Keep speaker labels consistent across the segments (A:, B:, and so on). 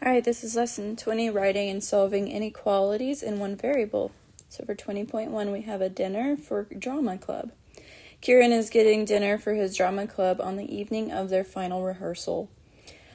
A: All right, this is lesson 20, writing and solving inequalities in one variable. So for 20.1, we have a dinner for drama club. Kieran is getting dinner for his drama club on the evening of their final rehearsal.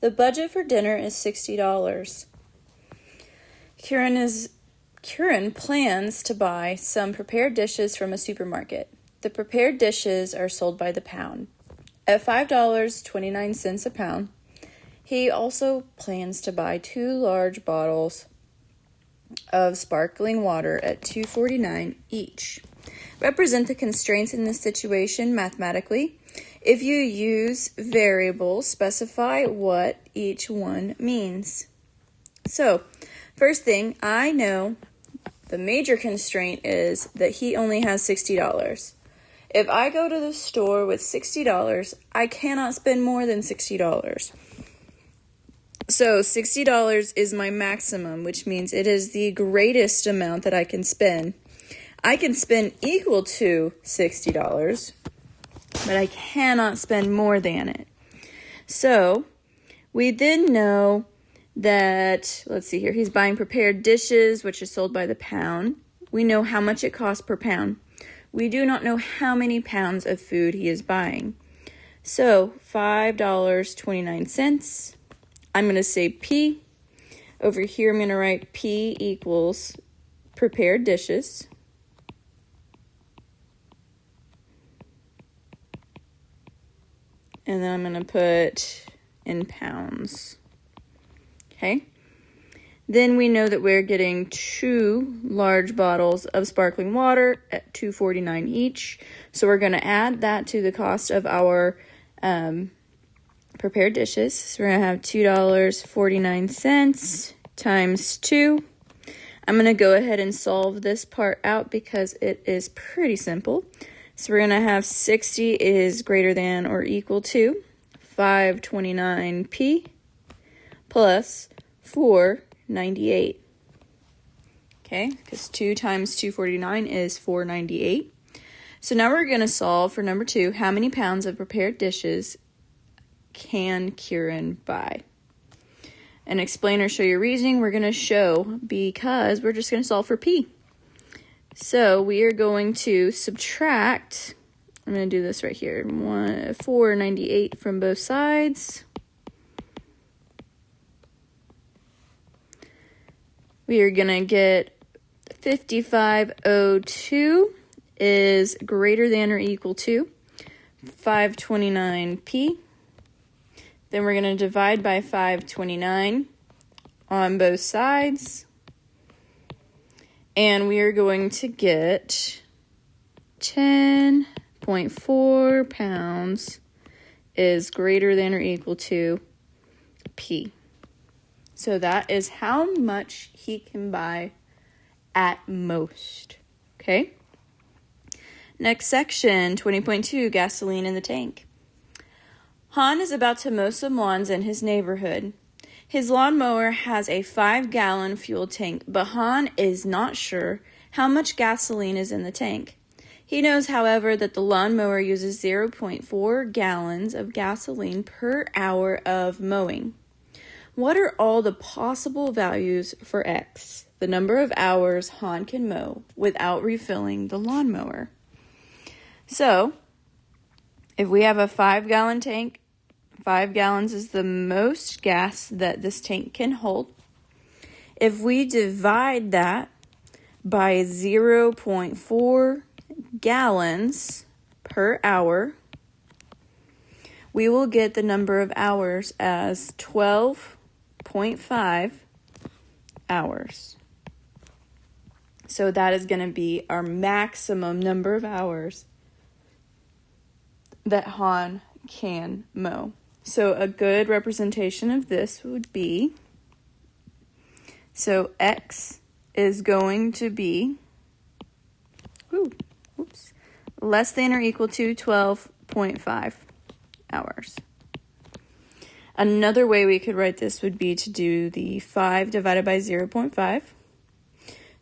A: The budget for dinner is $60. Kieran plans to buy some prepared dishes from a supermarket. The prepared dishes are sold by the pound at $5.29 a pound. He also plans to buy 2 large bottles of sparkling water at $2.49 each. Represent the constraints in this situation mathematically. If you use variables, specify what each one means. So, first thing, I know the major constraint is that he only has $60. If I go to the store with $60, I cannot spend more than $60. So $60 is my maximum, which means it is the greatest amount that I can spend. I can spend equal to $60, but I cannot spend more than it. So we then know that, let's see here, he's buying prepared dishes, which is sold by the pound. We know how much it costs per pound. We do not know how many pounds of food he is buying. So $5.29. I'm going to say P. Over here, I'm going to write P equals prepared dishes. And then I'm going to put in pounds. Okay. Then we know that we're getting 2 large bottles of sparkling water at $2.49 each. So we're going to add that to the cost of our prepared dishes. So we're going to have $2.49 times 2. I'm going to go ahead and solve this part out because it is pretty simple. So we're going to have 60 is greater than or equal to 529p plus 498. Okay, because 2 times 249 is 498. So now we're going to solve for number 2. How many pounds of prepared dishes can Kieran buy? And explain or show your reasoning. We're going to show because we're just going to solve for P. So we are going to subtract, I'm going to do this right here, 498 from both sides. We are going to get 5502 is greater than or equal to 529p. Then we're going to divide by 529 on both sides. And we are going to get 10.4 pounds is greater than or equal to P. So that is how much he can buy at most. Okay? Next section, 20.2, gasoline in the tank. Han is about to mow some lawns in his neighborhood. His lawnmower has a 5-gallon fuel tank, but Han is not sure how much gasoline is in the tank. He knows, however, that the lawnmower uses 0.4 gallons of gasoline per hour of mowing. What are all the possible values for X, the number of hours Han can mow without refilling the lawnmower? So, if we have a 5-gallon tank, 5 gallons is the most gas that this tank can hold. If we divide that by 0.4 gallons per hour, we will get the number of hours as 12.5 hours. So that is going to be our maximum number of hours that Han can mow. So a good representation of this would be, so X is going to be less than or equal to 12.5 hours. Another way we could write this would be to do the 5 divided by 0.5.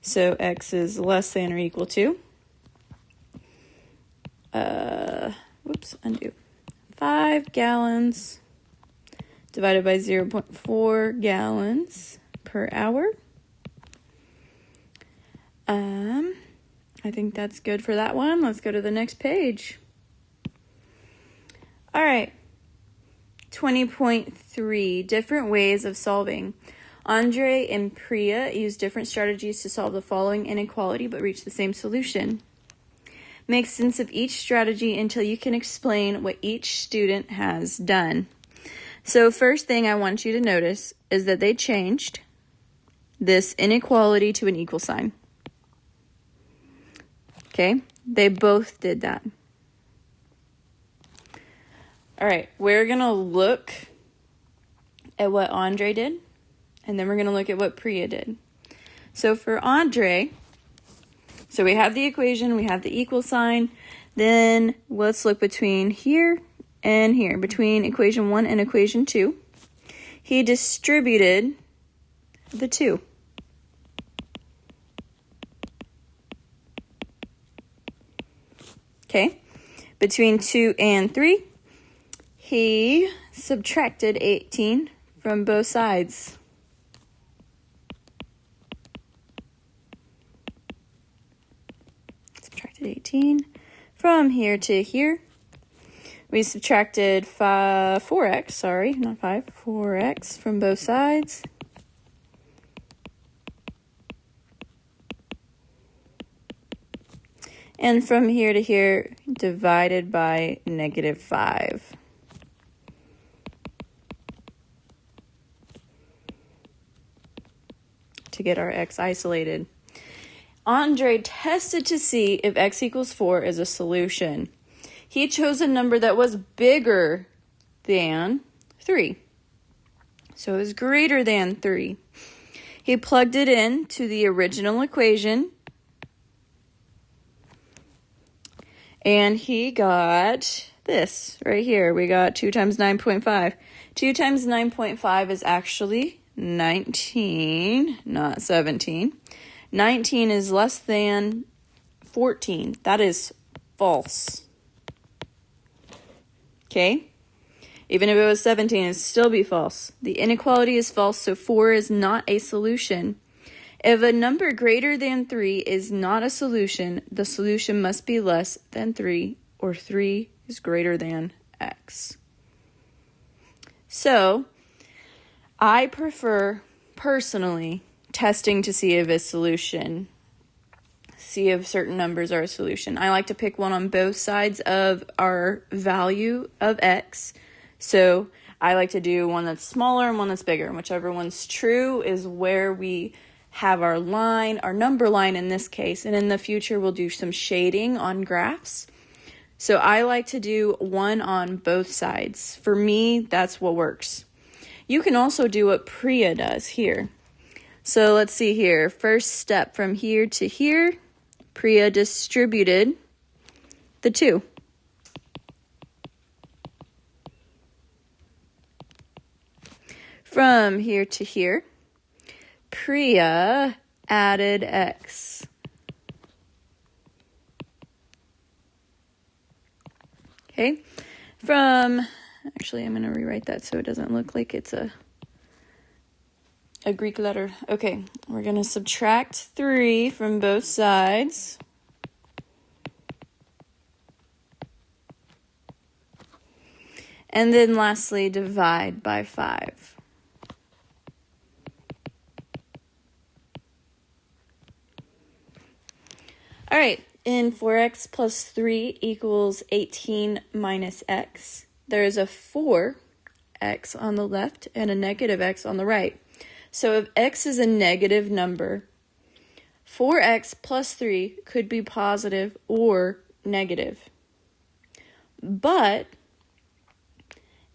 A: So X is less than or equal to 5 gallons divided by 0.4 gallons per hour. I think that's good for that one. Let's go to the next page. All right. 20.3, different ways of solving. Andre and Priya used different strategies to solve the following inequality but reach the same solution. Make sense of each strategy until you can explain what each student has done. So first thing I want you to notice is that they changed this inequality to an equal sign. Okay, they both did that. All right, we're going to look at what Andre did, and then we're going to look at what Priya did. So for Andre, so we have the equation, we have the equal sign. Then let's look between here and here, between equation 1 and equation 2. He distributed the 2. Okay, between 2 and 3. He subtracted 18 from both sides. Subtracted 18 from here to here. We subtracted 4x, sorry, not 5, 4x from both sides. And from here to here, divided by -5. To get our x isolated. Andre tested to see if x equals 4 is a solution. He chose a number that was bigger than 3. So it was greater than 3. He plugged it in to the original equation. And he got this right here. We got 2 times 9.5. 2 times 9.5 is actually 19, not 17. 19 is less than 14. That is false. Okay? Even if it was 17, it'd still be false. The inequality is false, so 4 is not a solution. If a number greater than 3 is not a solution, the solution must be less than 3, or 3 is greater than x. So, I prefer, personally, testing to see if a solution, see if certain numbers are a solution. I like to pick one on both sides of our value of x. So, I like to do one that's smaller and one that's bigger. And whichever one's true is where we have our line, our number line in this case. And in the future, we'll do some shading on graphs. So I like to do one on both sides. For me, that's what works. You can also do what Priya does here. So let's see here. First step from here to here, Priya distributed the 2. From here to here, Priya added x. Okay, actually I'm going to rewrite that so it doesn't look like it's a Greek letter. Okay, we're going to subtract 3 from both sides. And then lastly, divide by 5. All right, in 4x plus 3 equals 18 minus x, there is a 4x on the left and a negative x on the right. So if x is a negative number, 4x plus 3 could be positive or negative. But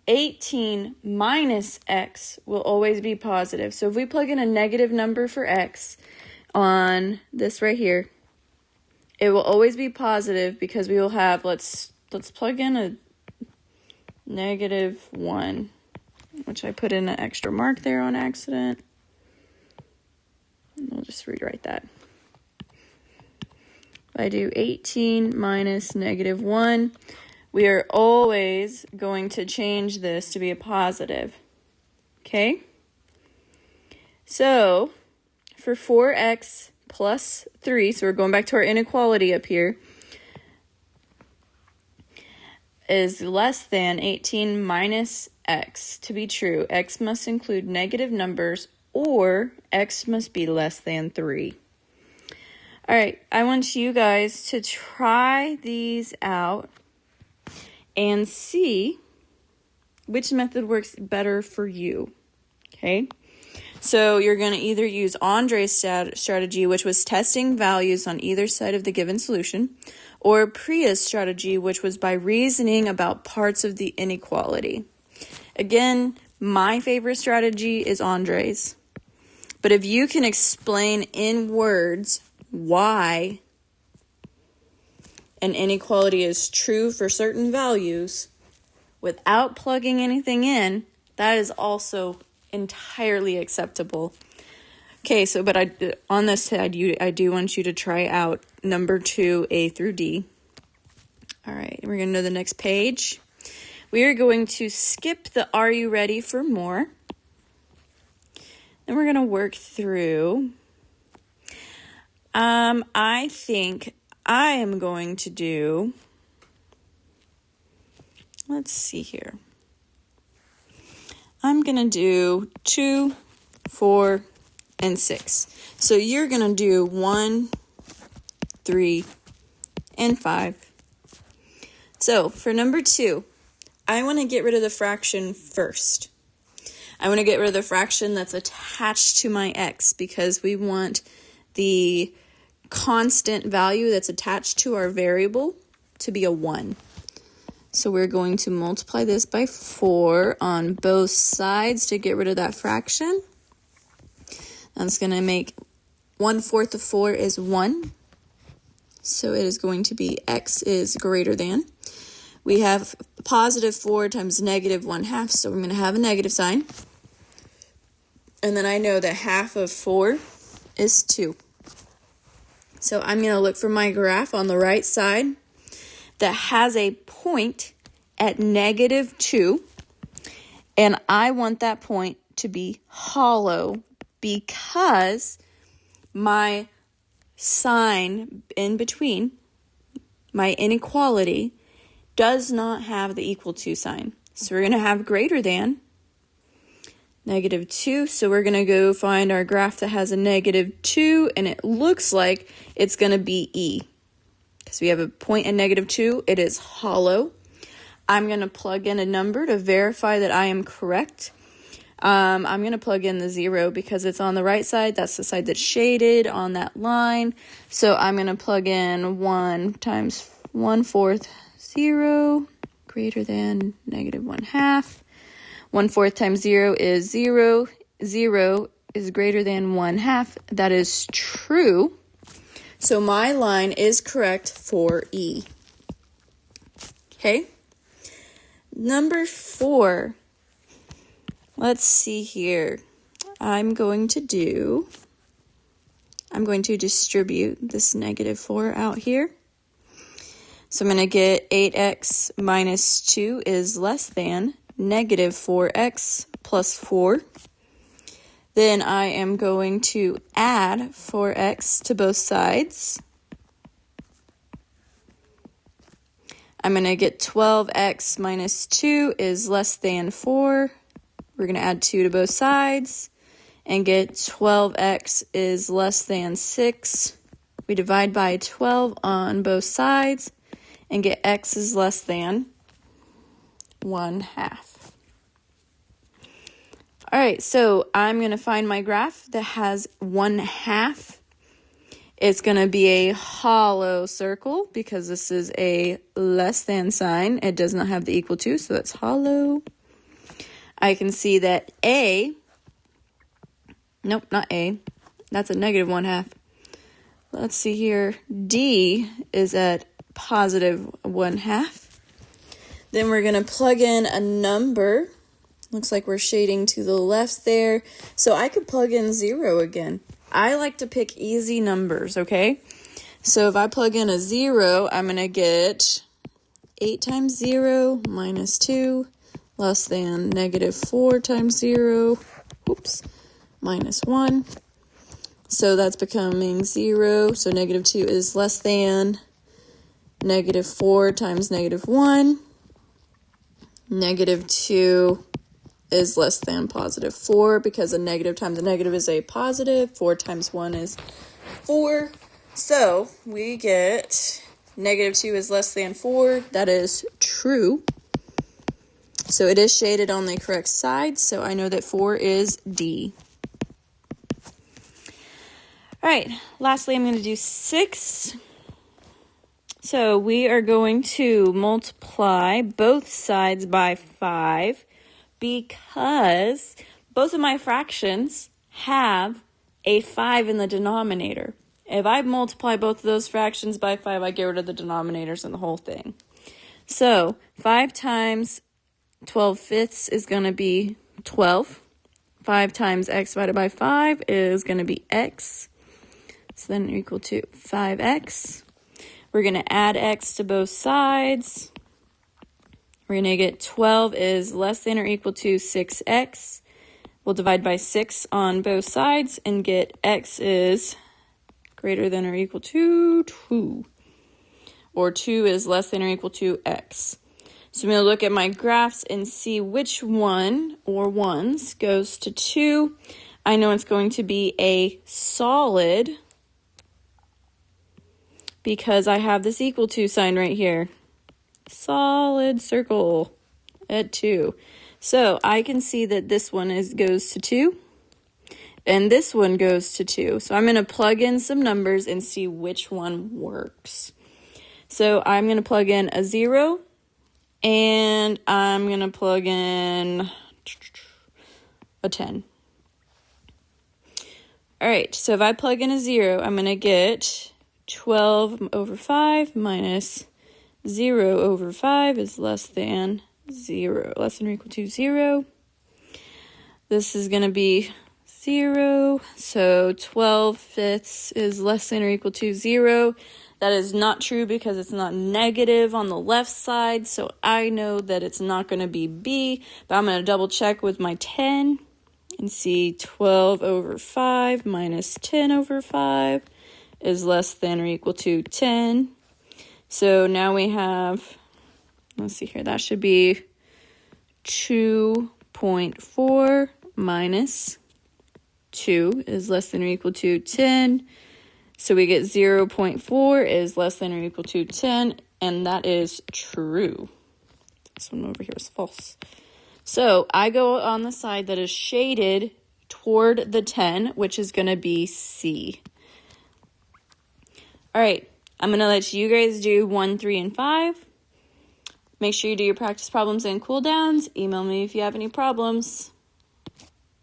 A: 18 minus x will always be positive. So if we plug in a negative number for x on this right here, it will always be positive because we will have, let's plug in a -1, which I put in an extra mark there on accident. And we'll just rewrite that. If I do 18 minus -1, we are always going to change this to be a positive. Okay? So, for 4x plus 3, so we're going back to our inequality up here, is less than 18 minus x. To be true, x must include negative numbers or x must be less than 3. All right, I want you guys to try these out and see which method works better for you, okay? So you're going to either use Andre's strategy, which was testing values on either side of the given solution, or Priya's strategy, which was by reasoning about parts of the inequality. Again, my favorite strategy is Andre's. But if you can explain in words why an inequality is true for certain values without plugging anything in, that is also entirely acceptable. Okay, so but on this side, I do want you to try out number 2, A through D. All right, we're going to go to the next page. We are going to skip the Are You Ready for More? Then we're going to work through. I think I am going to do, let's see here. I'm going to do 2, 4, and 6. So you're going to do 1, 3, and 5. So for number 2, I want to get rid of the fraction first. I want to get rid of the fraction that's attached to my x because we want the constant value that's attached to our variable to be a 1. So we're going to multiply this by 4 on both sides to get rid of that fraction. That's going to make 1/4 of 4 is 1. So it is going to be x is greater than. We have positive 4 times negative 1/2, so we're going to have a negative sign. And then I know that half of 4 is 2. So I'm going to look for my graph on the right side that has a point at -2, and I want that point to be hollow because my sign in between, my inequality, does not have the equal to sign. So we're going to have greater than -2. So we're going to go find our graph that has a -2, and it looks like it's going to be E. Because we have a point at -2, it is hollow. I'm going to plug in a number to verify that I am correct. I'm going to plug in the 0 because it's on the right side. That's the side that's shaded on that line. So I'm going to plug in 1 times 1/4, 0, greater than -1/2. 1/4 times 0 is 0. 0 is greater than 1/2. That is true. So my line is correct for E. Okay. Number 4. Let's see here. I'm going to distribute this -4 out here. So I'm going to get 8x minus 2 is less than -4x plus 4. Then I am going to add 4x to both sides. I'm going to get 12x minus 2 is less than 4. We're going to add 2 to both sides and get 12x is less than 6. We divide by 12 on both sides and get x is less than 1/2. All right, so I'm going to find my graph that has 1/2. It's going to be a hollow circle because this is a less than sign. It does not have the equal to, so that's hollow. I can see that nope, not A. That's a -1/2. Let's see here. D is at positive 1/2. Then we're going to plug in a number. Looks like we're shading to the left there. So I could plug in 0 again. I like to pick easy numbers, okay? So if I plug in a 0, I'm going to get 8 times 0 minus 2 less than negative 4 times 0, minus 1. So that's becoming 0. So negative 2 is less than negative 4 times negative 1. Negative 2 is less than positive 4 because a negative times a negative is a positive. 4 times 1 is 4. So we get negative 2 is less than 4. That is true. So it is shaded on the correct side. So I know that 4 is D. All right, lastly, I'm going to do 6. So we are going to multiply both sides by 5 because both of my fractions have a 5 in the denominator. If I multiply both of those fractions by 5, I get rid of the denominators and the whole thing. So 5 times 12/5 is going to be 12. 5 times x divided by 5 is going to be x. So then equal to 5x. We're going to add x to both sides. We're going to get 12 is less than or equal to 6x. We'll divide by 6 on both sides and get x is greater than or equal to 2. Or 2 is less than or equal to x. So I'm going to look at my graphs and see which one, or ones, goes to 2. I know it's going to be a solid because I have this equal to sign right here. Solid circle at 2. So I can see that this one goes to 2. And this one goes to 2. So I'm going to plug in some numbers and see which one works. So I'm going to plug in a 0. And I'm going to plug in a 10. All right, so if I plug in a 0, I'm going to get 12 over 5 minus 0 over 5 is less than 0, less than or equal to 0. This is going to be 0, so 12/5 is less than or equal to 0. That is not true because it's not negative on the left side, so I know that it's not going to be B, but I'm going to double check with my 10 and see 12 over 5 minus 10 over 5 is less than or equal to 10. So now we have, let's see here, that should be 2.4 minus 2 is less than or equal to 10. So we get 0.4 is less than or equal to 10, and that is true. This one over here is false. So I go on the side that is shaded toward the 10, which is going to be C. All right, I'm going to let you guys do 1, 3, and 5. Make sure you do your practice problems and cool downs. Email me if you have any problems.